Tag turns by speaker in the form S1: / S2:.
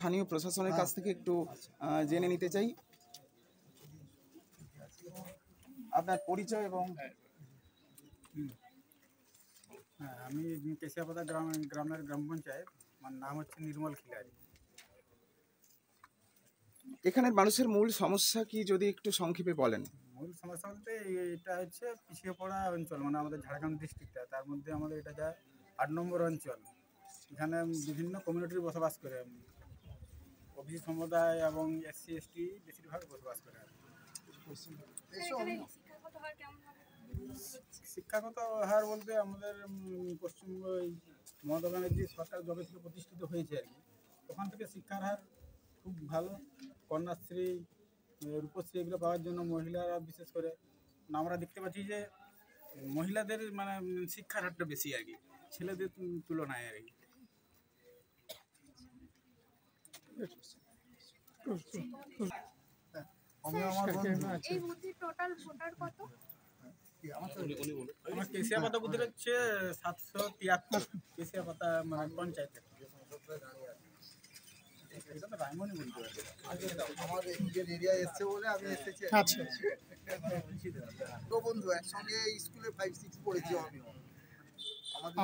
S1: স্থানীয় প্রশাসনের কাছ থেকে একটু জেনে নিতে চাই। আপনার পরিচয় এবং
S2: আমি কেশিয়াপাতা গ্রামের গ্রাম পঞ্চায়েত, আমার নাম হচ্ছে নির্মল খিলারি।
S1: এখানের মানুষের মূল সমস্যা কি যদি একটু সংক্ষেপে বলেন?
S2: মূল সমস্যা বলতে এটা হচ্ছে পিছিয়ে পড়া অঞ্চল, মানে আমাদের ঝাড়গ্রাম ডিস্ট্রিক্টটা, তার মধ্যে আমাদের এটা যা 8 নম্বর অঞ্চল। এখানে বিভিন্ন কমিউনিটির বসবাস করে, ওবিসি সম্প্রদায় এবং SC ST বেশিরভাগ বসবাস করে। শিক্ষাগত হার বলতে আমাদের পশ্চিমবঙ্গ মমতা ব্যানার্জি সরকার যবে থেকে প্রতিষ্ঠিত হয়েছে আর কি, তখন থেকে শিক্ষার হার খুব ভালো। কন্যাশ্রী, রূপশ্রী এগুলো পাওয়ার জন্য মহিলারা বিশেষ করে আমরা দেখতে পাচ্ছি যে মহিলাদের মানে শিক্ষার হারটা বেশি আর কি, ছেলেদের তুলনায় আর কি। আমার কেশিয়াপাতা বুথের হচ্ছে 773 কেশিয়াপাতা মানে পঞ্চায়েত।
S3: আমার নিজের এরিয়া এসছে বলে আমি এসেছি।
S4: আচ্ছা,
S3: তো বন্ধু একসঙ্গে স্কুলে 5-6 পড়েছি আমিও। আমাদের